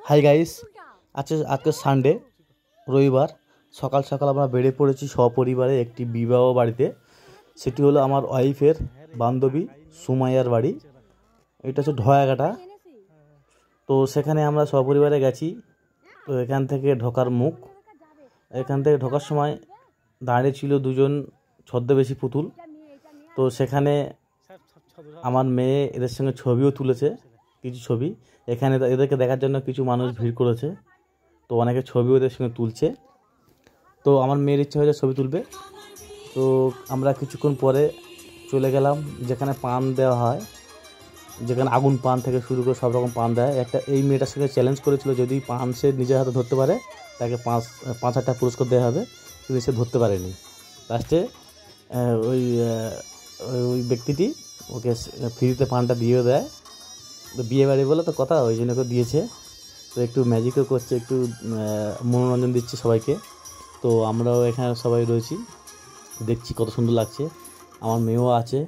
Hi guys, আজকে Sunday, রবিবার। সকাল সকাল আমরা বেরিয়ে পড়েছি সপরিবারে একটি বিবাহ বাড়িতে। সেটি হলো আমার ওয়াইফের বান্ধবী সুমাইয়ার বাড়ি। এটা হচ্ছে ঢয়াঘাটা। তো সেখানে আমরা সপরিবারে গেছি। তো এখান থেকে ঢোকার মুখ, এখান থেকে ঢোকার সময় দাঁড়িয়ে ছিল দুজন ছদ্মবেশী পুতুল। তো সেখানে আমার মেয়ে এদের সঙ্গে ছবিও তুলেছে, কিছু ছবি। এখানে এদেরকে দেখার জন্য কিছু মানুষ ভিড় করেছে। তো অনেকে ছবিও এদের সঙ্গে তুলছে। তো আমার মেয়ের ইচ্ছা হয়েছে ছবি তুলবে। তো আমরা কিছুক্ষণ পরে চলে গেলাম যেখানে পান দেওয়া হয়, যেখানে আগুন পান থেকে শুরু করে সব রকম পান দেয়। এই মেয়েটার সঙ্গে চ্যালেঞ্জ করেছিল, যদি পান সে নিজের হাতে ধরতে পারে তাকে 5,000 টাকা পুরস্কার দেওয়া হবে। কিন্তু সে ধরতে পারেনি। লাস্টে ওই ব্যক্তিটি ওকে ফ্রিতে পানটা দিয়েও দেয়। তো বিয়ে বাড়ি বলে তো কথা, ওই জন্য ওকে দিয়েছে। তো একটু ম্যাজিকও করছে, একটু মনোরঞ্জন দিচ্ছে সবাইকে। তো আমরাও এখানে সবাই রয়েছি, দেখছি কত সুন্দর লাগছে। আমার মেয়েও আছে,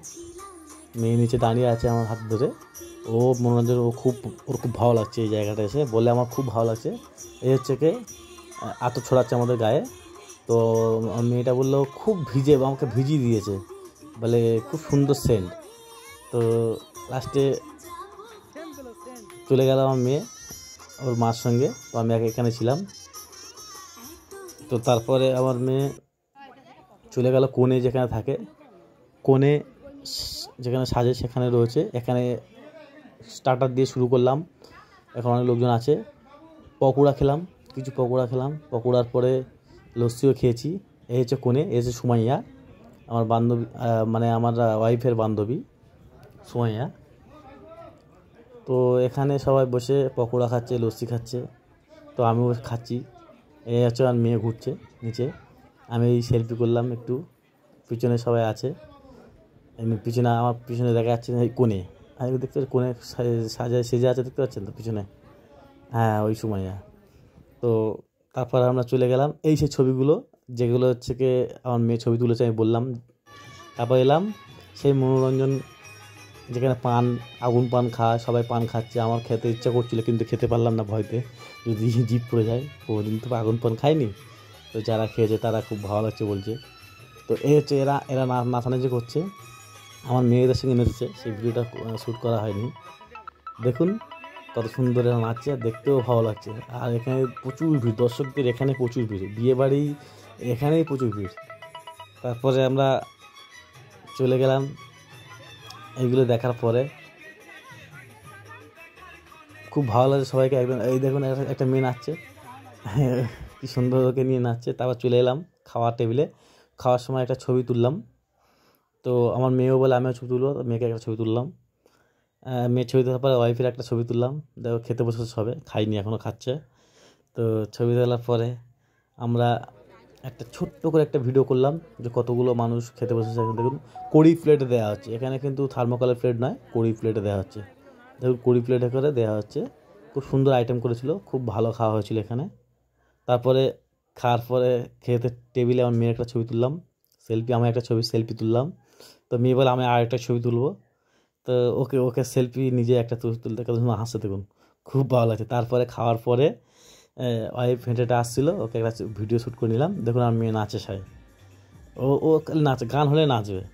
মেয়ে নিচে দাঁড়িয়ে আছে আমার হাত ধরে। ও মনোরঞ্জন, ওর খুব ভালো লাগছে এই জায়গাটা এসে। বলে আমার খুব ভালো লাগছে। এই হচ্ছে কি আতর ছড়াচ্ছে আমাদের গায়ে। তো মেয়েটা বললো খুব ভিজে, আমাকে ভিজিয়ে দিয়েছে, বলে খুব সুন্দর সেন্ট। তো লাস্টে চলে গেল আমার মেয়ে ওর মার সঙ্গে। তো আমি এখানে ছিলাম। তো তারপরে আমার মেয়ে চলে গেল কোণে, যেখানে থাকে। কোণে যেখানে সাজে সেখানে রয়েছে। এখানে স্টার্টার দিয়ে শুরু করলাম। এখন অনেক লোকজন আছে। কিছু পকোড়া খেলাম। পকোড়ার পরে লস্যিও খেয়েছি। এই হচ্ছে কোণে, এই হচ্ছে সুমাইয়া, আমার বান্ধবী, মানে আমার ওয়াইফের বান্ধবী সুমাইয়া। তো এখানে সবাই বসে পকোড়া খাচ্ছে, লস্যি খাচ্ছে। তো আমিও খাচ্ছি। এই হচ্ছে আমার মেয়ে ঘুরছে নিচে। আমি এই সেলফি করলাম একটু। পিছনে সবাই আছে, এমনি পিছনে আমার পিছনে দেখা যাচ্ছে এই কোণে। আমি দেখতে পাচ্ছি কোণে সেজে আছে, দেখতে পাচ্ছেন তো পিছনে? হ্যাঁ, ওই সুমাইয়া। তো তারপর আমরা চলে গেলাম। এই সেই ছবিগুলো যেগুলো হচ্ছে কি আমার মেয়ে ছবি তুলেছে, আমি বললাম। তারপর এলাম সেই মনোরঞ্জন, যেখানে আগুন পান খায়, সবাই পান খাচ্ছে। আমার খেতে ইচ্ছা করছিল, কিন্তু খেতে পারলাম না ভয়তে, যদি জিভ পড়ে যায়। কোনোদিন তো আগুন পান খায়নি। তো যারা খেয়েছে তারা খুব ভালো লাগছে বলছে। তো এই হচ্ছে এরা নাচানাচি করছে, আমার মেয়েদের সঙ্গে নেচেছে। সেই ভিডিওটা শ্যুট করা হয়নি। দেখুন কত সুন্দর এরা নাচছে, দেখতেও ভালো লাগছে। আর এখানে প্রচুর ভিড়, দর্শকদের এখানে প্রচুর ভিড়। বিয়েবাড়ি এখানেই প্রচুর ভিড়। তারপরে আমরা চলে গেলাম এইগুলো দেখার পরে। খুব ভালো লাগে সবাইকে। একদম এই দেখুন একটা মেয়ে নাচছে, কি সুন্দর ওকে নিয়ে নাচছে। তারপর চলে এলাম খাওয়ার টেবিলে। খাওয়ার সময় একটা ছবি তুললাম। তো আমার মেয়েও বলে আমিও ছবি তুলবো। মেয়েকে একটা ছবি তুললাম। মেয়ের ছবি তোলার পরে ওয়াইফের একটা ছবি তুললাম। দেখো খেতে বসেছে সবে, খাইনি এখনও, খাচ্ছে। তো ছবি তোলার পরে আমরা একটা ছোট্ট করে একটা ভিডিও করলাম, যে কতগুলো মানুষ খেতে বসেছে। দেখুন কড়ি প্লেটে দেওয়া হচ্ছে। এখানে কিন্তু থার্মোকলের প্লেট নয়, কড়ি প্লেটে দেওয়া হচ্ছে। দেখুন কড়ি প্লেটে করে দেওয়া হচ্ছে। খুব সুন্দর আইটেম করেছিল, খুব ভালো খাওয়া হয়েছিল এখানে। তারপরে খাওয়ার পরে খেতে টেবিলে আমার মেয়ের একটা ছবি তুললাম, আমি একটা সেলফি তুললাম। তো মেয়ে বলে আমি আর একটা ছবি তুলবো। তো ওকে সেলফি নিজে একটা তুলতে কত সুন্দর হাসতে, দেখুন খুব ভালো লাগছে। তারপরে খাওয়ার পরে ওয়াইফ হেঁটেটা আসছিলো, ওকে একটা ভিডিও শ্যুট করে নিলাম। দেখুন আমার মেয়ে নাচে সাই, ও নাচে, গান হলে নাচবে।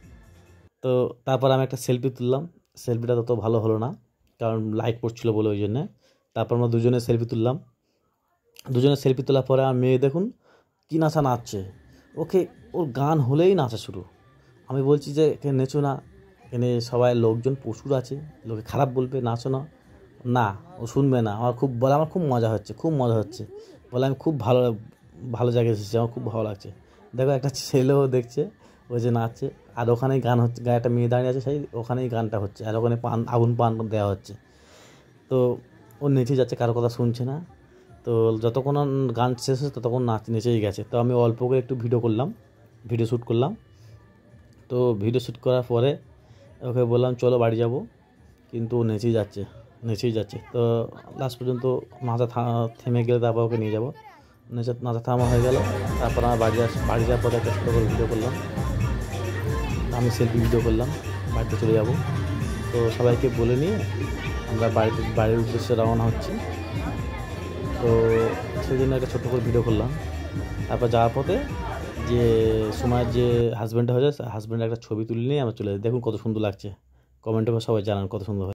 তো তারপর আমি একটা সেলফি তুললাম। সেলফিটা তত ভালো হলো না, কারণ লাইট পড়ছিলো বলে, ওই জন্যে। তারপর আমরা দুজনে সেলফি তুললাম। দুজনে সেলফি তোলার পরে আমার মেয়ে দেখুন কী নাচছে। ওর গান হলেই নাচা শুরু। আমি বলছি যে এখানে নেচো না, এখানে সবাই লোকজন প্রচুর আছে, লোকে খারাপ বলবে, নাচো না। ও শুনবে না। আমার খুব মজা হচ্ছে, বলে আমি খুব ভালো জায়গায় এসেছি, আমার খুব ভালো লাগছে। দেখো একটা ছেলেও দেখছে, ওই যে নাচছে। আর ওখানেই গান হচ্ছে, গায়ে একটা মেয়ে দাঁড়িয়ে আছে, সেই ওখানেই গানটা হচ্ছে। আর ওখানে আগুন পান দেওয়া হচ্ছে। তো ও নেচে যাচ্ছে, কারো কথা শুনছে না। তো যতক্ষণ গান শেষ হচ্ছে ততক্ষণ নেচেই গেছে। তো আমি অল্প করে একটু ভিডিও শ্যুট করলাম। তো ভিডিও শ্যুট করার পরে ওকে বললাম চলো বাড়ি যাব, কিন্তু ও নেচেই যাচ্ছে। তো লাস্ট পর্যন্ত নাচা থেমে গেলে তারপর ওকে নিয়ে যাবো। নাচা থামা হয়ে গেল। তারপর আমার বাড়ি যাওয়ার পরে একটা ছোটো করে ভিডিও করলাম, আমি সেলফি ভিডিও করলাম, বাড়িতে চলে যাব। তো সবাইকে বলে নিয়ে আমরা বাড়ির উদ্দেশ্যে রওনা হচ্ছি। তো সেই জন্য একটা ছোট্ট করে ভিডিও করলাম। তারপর যাওয়ার পথে যে সময়ের যে হাজব্যান্ড হয়ে যায়, হাজব্যান্ডের একটা ছবি তুলে নিয়ে আমরা চলে যাই। দেখুন কত সুন্দর লাগছে, কমেন্টে সবাই জানান কত সুন্দর হয়।